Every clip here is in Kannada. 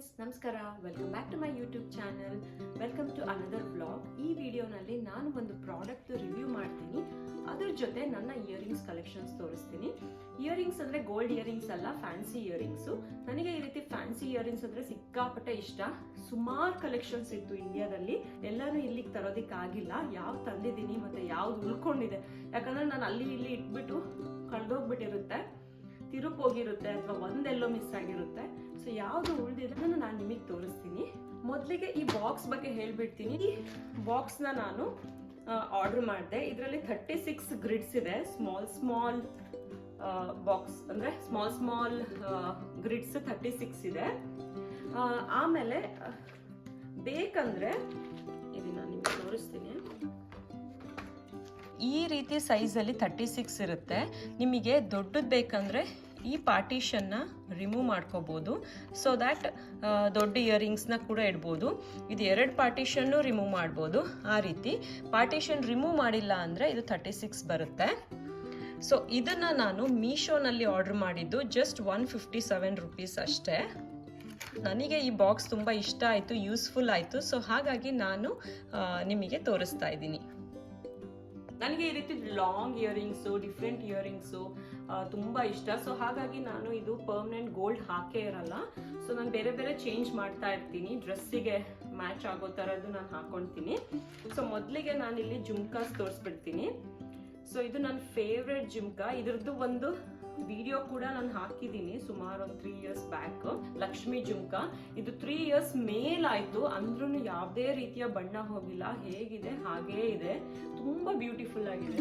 ಫ್ರೆಂಡ್ಸ್, ನಮಸ್ಕಾರ. Welcome back to my YouTube channel. Welcome to another vlog. ಈ ವಿಡಿಯೋನಲ್ಲಿ ನಾನು ಒಂದು ಪ್ರಾಡಕ್ಟ್ ರಿವ್ಯೂ ಮಾಡ್ತೀನಿ. ಅದ್ರ ಜೊತೆ ನನ್ನ ಇಯರಿಂಗ್ಸ್ ಕಲೆಕ್ಷನ್ಸ್ ತೋರಿಸ್ತೀನಿ. ಇಯರಿಂಗ್ಸ್ ಅಂದ್ರೆ ಗೋಲ್ಡ್ ಇಯರಿಂಗ್ಸ್ ಅಲ್ಲ, ಫ್ಯಾನ್ಸಿ ಇಯರಿಂಗ್ಸು. ನನಗೆ ಈ ರೀತಿ ಫ್ಯಾನ್ಸಿ ಇಯರಿಂಗ್ಸ್ ಅಂದ್ರೆ ಸಿಕ್ಕಾಪಟ್ಟೆ ಇಷ್ಟ. ಸುಮಾರು ಕಲೆಕ್ಷನ್ಸ್ ಇತ್ತು ಇಂಡಿಯಾದಲ್ಲಿ, ಎಲ್ಲಾನು ಇಲ್ಲಿಗೆ ತರೋದಿಕ್ಕಾಗಿಲ್ಲ. ಯಾವ್ದು ತಂದಿದ್ದೀನಿ ಮತ್ತೆ ಯಾವ್ದು ಉಳ್ಕೊಂಡಿದೆ, ಯಾಕಂದ್ರೆ ನಾನು ಅಲ್ಲಿ ಇಲ್ಲಿ ಇಟ್ಬಿಟ್ಟು ಕಳೆದೋಗ್ಬಿಟ್ಟಿರುತ್ತೆ, ತಿರುಪೋಗಿರುತ್ತೆ ಅಥವಾ ಒಂದೆಲ್ಲೋ ಮಿಸ್ ಆಗಿರುತ್ತೆ. ಸೊ ಯಾವುದು ಉಳಿದಿದೆ ನಾನು ನಿಮಗೆ ತೋರಿಸ್ತೀನಿ. ಮೊದಲಿಗೆ ಈ ಬಾಕ್ಸ್ ಬಗ್ಗೆ ಹೇಳ್ಬಿಡ್ತೀನಿ. ಈ ಬಾಕ್ಸ್ನ ನಾನು ಆರ್ಡರ್ ಮಾಡಿದೆ. ಇದರಲ್ಲಿ 36 ಗ್ರಿಡ್ಸ್ ಇದೆ. ಸ್ಮಾಲ್ ಬಾಕ್ಸ್ ಅಂದ್ರೆ ಸ್ಮಾಲ್ ಗ್ರಿಡ್ಸ್ 36 ಇದೆ. ಆಮೇಲೆ ಬೇಕಂದ್ರೆ ಇದು ನಾನು ನಿಮಗೆ ತೋರಿಸ್ತೀನಿ. ಈ ರೀತಿ ಸೈಜಲ್ಲಿ 36 ಇರುತ್ತೆ. ನಿಮಗೆ ದೊಡ್ಡದು ಬೇಕಂದ್ರೆ ಈ ಪಾರ್ಟಿಷನ್ನ ರಿಮೂವ್ ಮಾಡ್ಕೋಬೋದು. ಸೊ ದ್ಯಾಟ್ ದೊಡ್ಡ ಇಯರಿಂಗ್ಸ್ನ ಕೂಡ ಇಡ್ಬೋದು. ಇದು 2 ಪಾರ್ಟಿಷನ್ನು ರಿಮೂವ್ ಮಾಡ್ಬೋದು. ಆ ರೀತಿ ಪಾರ್ಟಿಷನ್ ರಿಮೂವ್ ಮಾಡಿಲ್ಲ ಅಂದರೆ ಇದು 36 ಬರುತ್ತೆ. ಸೊ ಇದನ್ನು ನಾನು ಮೀಶೋನಲ್ಲಿ ಆರ್ಡರ್ ಮಾಡಿದ್ದು ಜಸ್ಟ್ 157 ರುಪೀಸ್ ಅಷ್ಟೇ. ನನಗೆ ಈ ಬಾಕ್ಸ್ ತುಂಬ ಇಷ್ಟ ಆಯಿತು, ಯೂಸ್ಫುಲ್ ಆಯಿತು. ಸೊ ಹಾಗಾಗಿ ನಾನು ನಿಮಗೆ ತೋರಿಸ್ತಾ ಇದ್ದೀನಿ. ನನಗೆ ಈ ರೀತಿ ಲಾಂಗ್ ಇಯರಿಂಗ್ಸು, ಡಿಫ್ರೆಂಟ್ ಇಯರಿಂಗ್ಸು ತುಂಬ ಇಷ್ಟ. ಸೊ ಹಾಗಾಗಿ ನಾನು ಇದು ಪರ್ಮನೆಂಟ್ ಗೋಲ್ಡ್ ಹಾಕೇ ಇರಲ್ಲ. ಸೊ ನಾನು ಬೇರೆ ಬೇರೆ ಚೇಂಜ್ ಮಾಡ್ತಾ ಇರ್ತೀನಿ. ಡ್ರೆಸ್ಸಿಗೆ ಮ್ಯಾಚ್ ಆಗೋ ಥರದ್ದು ನಾನು ಹಾಕೊಳ್ತೀನಿ. ಸೊ ಮೊದಲಿಗೆ ನಾನಿಲ್ಲಿ ಜುಮ್ಕಾಸ್ ತೋರಿಸ್ಬಿಡ್ತೀನಿ. ಸೊ ಇದು ನನ್ನ ಫೇವ್ರೆಟ್ ಜುಮ್ಕಾ. ಇದ್ರದ್ದು ಒಂದು ವಿಡಿಯೋ ಕೂಡ ನಾನು ಹಾಕಿದ್ದೀನಿ ಸುಮಾರು ಒಂದು 3 ಇಯರ್ಸ್ ಬ್ಯಾಕ್. ಲಕ್ಷ್ಮಿ ಜುಮ್ಕಾ. ಇದು 3 ಇಯರ್ಸ್ ಮೇಲಾಯ್ತು, ಅಂದ್ರೂ ಯಾವುದೇ ರೀತಿಯ ಬಣ್ಣ ಹೋಗಿಲ್ಲ. ಹೇಗಿದೆ ಹಾಗೇ ಇದೆ, ತುಂಬಾ ಬ್ಯೂಟಿಫುಲ್ ಆಗಿದೆ.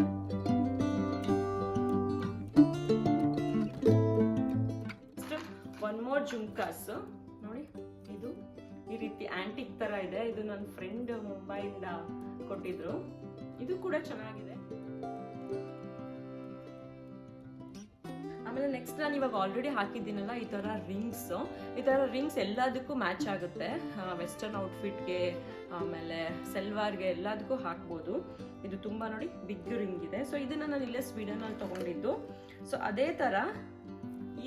ಒನ್ ಮೋರ್ ಜುಮ್ಕಾಸ್ ನೋಡಿ. ಇದು ಈ ರೀತಿ ಆಂಟಿಕ್ ತರ ಇದೆ. ಇದು ನನ್ನ ಫ್ರೆಂಡ್ ಮುಂಬೈಯಿಂದ ಕೊಟ್ಟಿದ್ರು. ಇದು ಕೂಡ ಚೆನ್ನಾಗಿದೆ. ಆಮೇಲೆ ನೆಕ್ಸ್ಟ್ ನಾನು ಇವಾಗ ಆಲ್ರೆಡಿ ಹಾಕಿದ್ದೀನಲ್ಲ ಈ ಥರ ರಿಂಗ್ಸ್ ಎಲ್ಲದಕ್ಕೂ ಮ್ಯಾಚ್ ಆಗುತ್ತೆ. ವೆಸ್ಟರ್ನ್ ಔಟ್ಫಿಟ್ಗೆ, ಆಮೇಲೆ ಸೆಲ್ವಾರ್ಗೆ ಎಲ್ಲದಕ್ಕೂ ಹಾಕ್ಬೋದು. ಇದು ತುಂಬ ನೋಡಿ ಬಿಗ್ ರಿಂಗ್ ಇದೆ. ಸೊ ಇದನ್ನು ನಾನು ಇಲ್ಲೇ ಸ್ವೀಡನಲ್ಲಿ ತೊಗೊಂಡಿದ್ದು. ಸೊ ಅದೇ ಥರ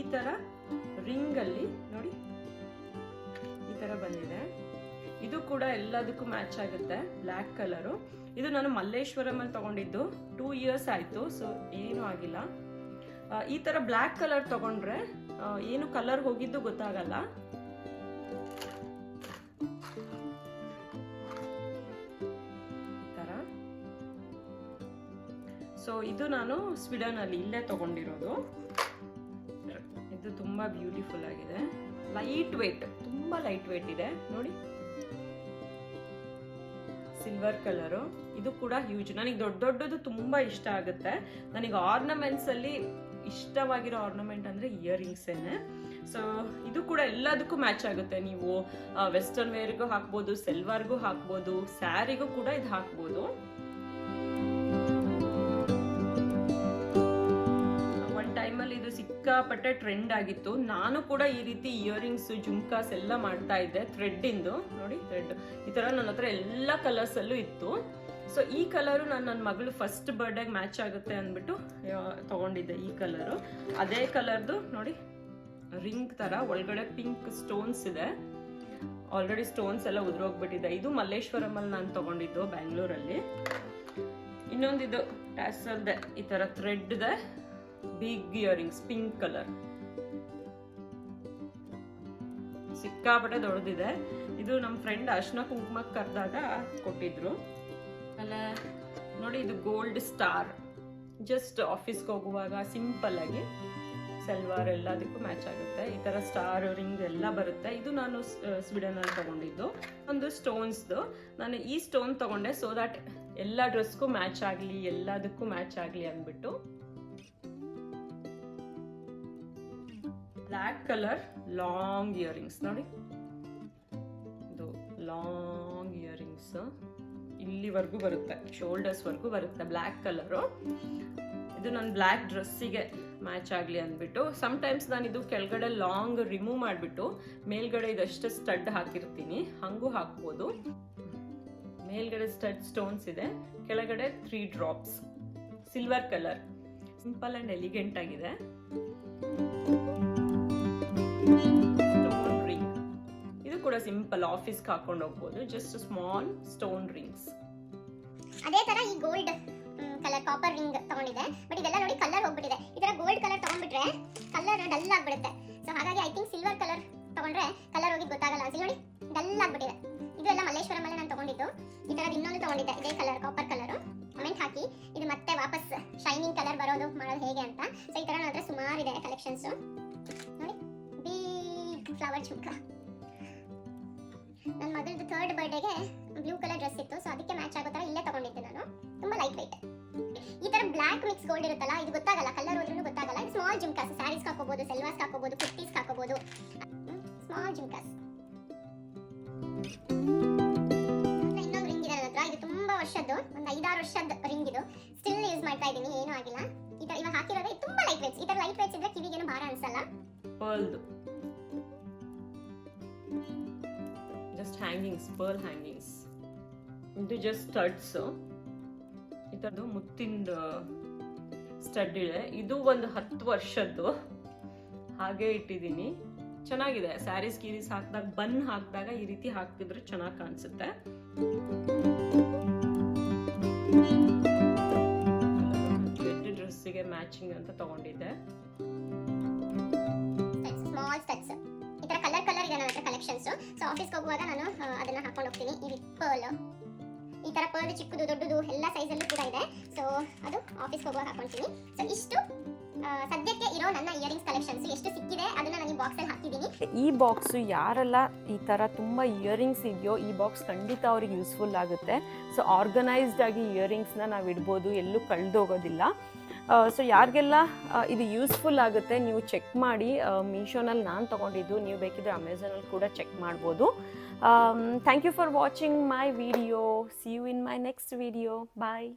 ಈ ಥರ ರಿಂಗಲ್ಲಿ ನೋಡಿ ಈ ಥರ ಬಂದಿದೆ. ಇದು ಕೂಡ ಎಲ್ಲದಕ್ಕೂ ಮ್ಯಾಚ್ ಆಗುತ್ತೆ. Black colour. ಇದು ನಾನು ಮಲ್ಲೇಶ್ವರಮಲ್ಲಿ ತೊಗೊಂಡಿದ್ದು. 2 ಇಯರ್ಸ್ ಆಯಿತು. ಸೊ ಏನೂ ಆಗಿಲ್ಲ. ಈ ತರ ಬ್ಲ್ಯಾಕ್ ಕಲರ್ ತಗೊಂಡ್ರೆ ಏನು ಕಲರ್ ಹೋಗಿದ್ದು ಗೊತ್ತಾಗಲ್ಲ. ಈ ತರ. ಸೊ ಇದು ನಾನು ಸ್ವೀಡನ್ ಅಲ್ಲಿ ಇಲ್ಲೇ ತಗೊಂಡಿರೋದು. ಇದು ತುಂಬಾ ಬ್ಯೂಟಿಫುಲ್ ಆಗಿದೆ. ಲೈಟ್ ವೇಟ್, ತುಂಬಾ ಲೈಟ್ ವೇಟ್ ಇದೆ ನೋಡಿ. Silver colour. ಇದು ಕೂಡ ಹ್ಯೂಜ್. ನನಗೆ ದೊಡ್ಡದು ತುಂಬಾ ಇಷ್ಟ ಆಗುತ್ತೆ. ನನಗೆ ಆರ್ನಮೆಂಟ್ಸ್ ಅಲ್ಲಿ ಇಷ್ಟವಾಗಿರೋ ಆರ್ನಮೆಂಟ್ ಅಂದ್ರೆ ಇಯರಿಂಗ್ಸೇನೆ. ಸೊ ಇದು ಕೂಡ ಎಲ್ಲದಕ್ಕೂ ಮ್ಯಾಚ್ ಆಗುತ್ತೆ. ನೀವು ವೆಸ್ಟರ್ನ್ ವೇರ್ಗೂ ಹಾಕ್ಬೋದು, ಸೆಲ್ವಾರ್ಗೂ ಹಾಕ್ಬೋದು, ಸ್ಯಾರಿಗೂ ಕೂಡ ಇದು ಹಾಕ್ಬೋದು. ಒನ್ ಟೈಮಲ್ಲಿ ಇದು ಸಿಕ್ಕಾಪಟ್ಟೆ ಟ್ರೆಂಡ್ ಆಗಿತ್ತು. ನಾನು ಕೂಡ ಈ ರೀತಿ ಇಯರಿಂಗ್ಸ್, ಜುಮ್ಕಾಸ್ ಎಲ್ಲ ಮಾಡ್ತಾ ಇದ್ದೆ. ಥ್ರೆಡ್ ಇಂದು ನೋಡಿ, ಥ್ರೆಡ್ ಈ ತರ ನನ್ನ ಹತ್ರ ಎಲ್ಲ ಕಲರ್ಸ್ ಅಲ್ಲೂ ಇತ್ತು. ಸೊ ಈ ಕಲರು ನನ್ನ ಮಗಳು ಫಸ್ಟ್ ಬರ್ಡೇಗೆ ಮ್ಯಾಚ್ ಆಗುತ್ತೆ ಅಂದ್ಬಿಟ್ಟು ತಗೊಂಡಿದ್ದೆ. ಈ ಕಲರು ಅದೇ ಕಲರ್ದು ನೋಡಿ, ರಿಂಗ್ ತರ ಒಳಗಡೆ ಪಿಂಕ್ ಸ್ಟೋನ್ಸ್ ಇದೆ. ಆಲ್ರೆಡಿ ಸ್ಟೋನ್ಸ್ ಎಲ್ಲ ಉದುರೋಗ್ಬಿಟ್ಟಿದೆ. ಇದು ಮಲ್ಲೇಶ್ವರಮಲ್ಲಿ ನಾನು ತಗೊಂಡಿದ್ದು, ಬ್ಯಾಂಗ್ಳೂರಲ್ಲಿ. ಇನ್ನೊಂದಿದು ಟ್ಯಾಸಲ್ದೆ ಈ ತರ ಥ್ರೆಡ್ ಇದೆ, ಬಿಗ್ ಇಯರಿಂಗ್ಸ್, ಪಿಂಕ್ ಕಲರ್, ಸಿಕ್ಕಾಪಟ್ಟೆ ದೊಡ್ಡದಿದೆ. ಇದು ನಮ್ಮ ಫ್ರೆಂಡ್ ಅರ್ಶಿನ ಕುಂಕುಮಕ್ಕೆ ಕರೆದಾಗ ಕೊಟ್ಟಿದ್ರು. ಆಮೇಲೆ ನೋಡಿ, ಇದು ಗೋಲ್ಡ್ ಸ್ಟಾರ್. ಜಸ್ಟ್ ಆಫೀಸ್ಗೆ ಹೋಗುವಾಗ ಸಿಂಪಲ್ ಆಗಿ ಸಲ್ವಾರ್ ಎಲ್ಲದಕ್ಕೂ ಮ್ಯಾಚ್ ಆಗುತ್ತೆ. ಈ ತರ ಸ್ಟಾರ್ ರಿಂಗ್ ಎಲ್ಲ ಬರುತ್ತೆ. ಇದು ನಾನು ಸ್ವೀಡನ್ ಅಲ್ಲಿ ತಗೊಂಡಿದ್ದು. ಒಂದು ಸ್ಟೋನ್ಸ್ದು ನಾನು ಈ ಸ್ಟೋನ್ ತಗೊಂಡೆ, ಸೋ ದಟ್ ಎಲ್ಲ ಡ್ರೆಸ್ಗೂ ಮ್ಯಾಚ್ ಆಗಲಿ, ಎಲ್ಲದಕ್ಕೂ ಮ್ಯಾಚ್ ಆಗಲಿ ಅಂದ್ಬಿಟ್ಟು. ಬ್ಲ್ಯಾಕ್ ಕಲರ್ ಲಾಂಗ್ ಇಯರಿಂಗ್ಸ್ ನೋಡಿ. ಇದು ಲಾಂಗ್ ಇಯರಿಂಗ್ಸ್ ಇಲ್ಲಿವರೆಗೂ ಬರುತ್ತೆ, ಶೋಲ್ಡರ್ಸ್ ವರ್ಗೂ ಬರುತ್ತೆ. Black colour. ಇದು ನನ್ನ ಬ್ಲ್ಯಾಕ್ ಡ್ರೆಸ್ಸಿಗೆ ಮ್ಯಾಚ್ ಆಗಲಿ ಅಂದ್ಬಿಟ್ಟು ಸಮ್ಟೈಮ್ಸ್ ನಾನು ಇದು ಕೆಳಗಡೆ ಲಾಂಗ್ ರಿಮೂವ್ ಮಾಡಿಬಿಟ್ಟು ಮೇಲ್ಗಡೆ ಇದಷ್ಟು ಸ್ಟಡ್ ಹಾಕಿರ್ತೀನಿ. ಹಂಗೂ ಹಾಕ್ಬೋದು. ಮೇಲ್ಗಡೆ ಸ್ಟಡ್ ಸ್ಟೋನ್ಸ್ ಇದೆ, ಕೆಳಗಡೆ 3 drops. Silver colour, simple and elegant ಆಗಿದೆ. Stone ring. ಕೂಡ ಸಿಂಪಲ್ ಆಫೀಸ್ಗೆ ಹಾಕೊಂಡು ಹೋಗ್ಬೋದು. Just small stone rings. ಅದೇ ತರ ಈ ಗೋಲ್ಡ್ ಕಲರ್ ಕಾಪರ್ ರಿಂಗ್ ತಗೊಂಡಿದೆ. ಬಟ್ ಇದೆಲ್ಲ ನೋಡಿ ಕಲರ್ ಹೋಗ್ಬಿಟ್ಟಿದೆ. ಈ ತರ ಗೋಲ್ಡ್ ಕಲರ್ ತಗೊಂಡ್ಬಿಟ್ರೆ ಕಲರ್ ಡಲ್ ಆಗ್ಬಿಡುತ್ತೆ. ಸೊ ಹಾಗಾಗಿ ಐ ಥಿಂಕ್ ಸಿಲ್ವರ್ ಕಲರ್ ತಗೊಂಡ್ರೆ ಕಲರ್ ಹೋಗಿ ಗೊತ್ತಾಗಲ್ಲ ಅನ್ಸಿ. ನೋಡಿ ಡಲ್ ಆಗ್ಬಿಟ್ಟಿದೆ. ಇದು ಎಲ್ಲ ಮಲ್ಲೇಶ್ವರಂ ಅಲ್ಲೇ ನಾನು ತಗೊಂಡಿದ್ದು. ಈ ತರ ಇನ್ನೊಂದು ತಗೊಂಡಿದ್ದೆ ಇದೇ ಕಲರ್ ಕಾಪರ್ ಕಲರ್. ಕಮೆಂಟ್ ಹಾಕಿ ಇದು ಮತ್ತೆ ವಾಪಸ್ ಶೈನಿಂಗ್ ಕಲರ್ ಮಾಡೋದು ಹೇಗೆ ಅಂತ. ಸೊ ಈ ತರ ನನ್ನ ಹತ್ರ ಸುಮಾರು ಇದೆ ಕಲೆಕ್ಷನ್ಸ್. ನೋಡಿ ಬಿಗ್ ಫ್ಲವರ್ ಚುಕ್ಕ. ನನ್ನ ಮಗಳದ್ದು 3rd ಬರ್ಡೇಗೆ ಬ್ಲೂ ಕಲರ್ ಡ್ರೆಸ್ ಇತ್ತು. ಸೊ ಅದಕ್ಕೆ ಮ್ಯಾಚ್ ಆಗೋ ತರ ಇಲ್ಲೇ ತಗೊಂಡಿದ್ದೆ ನಾನು. ತುಂಬಾ ಲೈಟ್ ವೆಯ್ಟ್. ಈ ತರ ಬ್ಲಾಕ್ ಮಿಕ್ಸ್ ಗೋಲ್ಡ್ ಇರುತ್ತಲ್ಲ, ಇದು ಗೊತ್ತಾಗಲ್ಲ, ಕಲರ್ ಹೋದ್ರೂ ಗೊತ್ತಾಗಲ್ಲ. ಇದು ಸ್ಮಾಲ್ ಜುಮ್ಕಾಸ್, ಸ್ಯಾರೀಸ್ ಹಾಕೋಬಹುದು, ಸೆಲ್ವಾಸ್ ಹಾಕೋಬಹುದು, ಕುರ್ತೀಸ್ ಹಾಕೋಬಹುದು. ಸ್ಮಾಲ್ ಜುಮ್ಕಾಸ್. ಇನ್ನೊಂದು ರಿಂಗ್ ಇದೆ ನನ್ನ ಹತ್ರ. ಇದು ತುಂಬಾ ವರ್ಷದ್ದು, ಒಂದು 5-6 ವರ್ಷದ ರಿಂಗ್ ಇದು. ಸ್ಟಿಲ್ ಯೂಸ್ ಮಾಡ್ತಾ ಇದ್ದೀನಿ, ಏನೂ ಆಗಿಲ್ಲ. ಈ ತರ ಇವಾಗ ಹಾಕಿರೋದೇ ತುಂಬಾ ಲೈಟ್ ವೇಟ್ಸ್. ಈ ತರ ಲೈಟ್ ವೇಟ್ಸ್ ಇದ್ರೆ ಕಿವಿಗೇನು ಭಾರ ಅನ್ಸಲ್ಲ. Just hangings, pearl hangings. ಇದು ಜಸ್ಟ್ ಸ್ಟಡ್ಸ್. ಈ ಥರದ್ದು ಮುತ್ತಿಂದ ಸ್ಟಡ್ ಇದೆ. ಇದು ಒಂದು 10 ವರ್ಷದ್ದು. ಹಾಗೆ ಇಟ್ಟಿದ್ದೀನಿ. ಚೆನ್ನಾಗಿದೆ. ಸ್ಯಾರೀಸ್ ಗೀರೀಸ್ ಹಾಕಿದಾಗ, ಬನ್ ಹಾಕಿದಾಗ ಈ ರೀತಿ ಹಾಕಿದ್ರೆ ಚೆನ್ನಾಗಿ ಕಾಣಿಸುತ್ತೆ. ರೆಡ್ ಡ್ರೆಸ್ಸಿಗೆ ಮ್ಯಾಚಿಂಗ್ ಅಂತ ತಗೊಂಡಿದ್ದೆ. Small studs. ಈ ತರ ಕಲರ್ ಇದೆ ನನ್ನ ಹತ್ರ ಕಲೆಕ್ಷನ್ಸ್. ಸೊ ಆಫೀಸ್ಗೆ ಹೋಗುವಾಗ ನಾನು ಅದನ್ನ ಹಾಕೊಂಡು ಹೋಗ್ತೀನಿ. ಈ ಪರ್ಲ್, ಈ ತರ ಪರ್ಲ್ ಚಿಕ್ಕದು ದೊಡ್ಡದು ಎಲ್ಲ ಸೈಜಲ್ಲೂ ಕೂಡ ಇದೆ. ಸೊ ಅದು ಆಫೀಸ್ಗೆ ಹೋಗುವಾಗ ಹಾಕೊಂತೀನಿ. ಸೊ ಇಷ್ಟು ಸದ್ಯಕ್ಕೆ ಇರೋ ನನ್ನ ಇಯರಿಂಗ್ಸ್ ಕಲೆಕ್ಷನ್ಸ್. ಎಷ್ಟು ಸಿಕ್ಕಿದೆ ಅದನ್ನ ನಾನು ಈ ಬಾಕ್ಸಲ್ಲಿ ಹಾಕಿದ್ದೀನಿ. ಈ ಬಾಕ್ಸು ಯಾರೆಲ್ಲ ಈ ಥರ ತುಂಬ ಇಯರಿಂಗ್ಸ್ ಇದೆಯೋ ಈ ಬಾಕ್ಸ್ ಖಂಡಿತ ಅವ್ರಿಗೆ ಯೂಸ್ಫುಲ್ ಆಗುತ್ತೆ. ಸೊ ಆರ್ಗನೈಸ್ಡ್ ಆಗಿ ಇಯರಿಂಗ್ಸ್ನ ನಾವು ಇಡ್ಬೋದು, ಎಲ್ಲೂ ಕಳೆದೋಗೋದಿಲ್ಲ. ಸೊ ಯಾರಿಗೆಲ್ಲ ಇದು ಯೂಸ್ಫುಲ್ ಆಗುತ್ತೆ ನೀವು ಚೆಕ್ ಮಾಡಿ. ಮೀಶೋನಲ್ಲಿ ನಾನು ತೊಗೊಂಡಿದ್ದು, ನೀವು ಬೇಕಿದ್ರೆ ಅಮೆಝಾನಲ್ಲಿ ಕೂಡ ಚೆಕ್ ಮಾಡ್ಬೋದು. Thank you for watching my video. See you in my next video. Bye.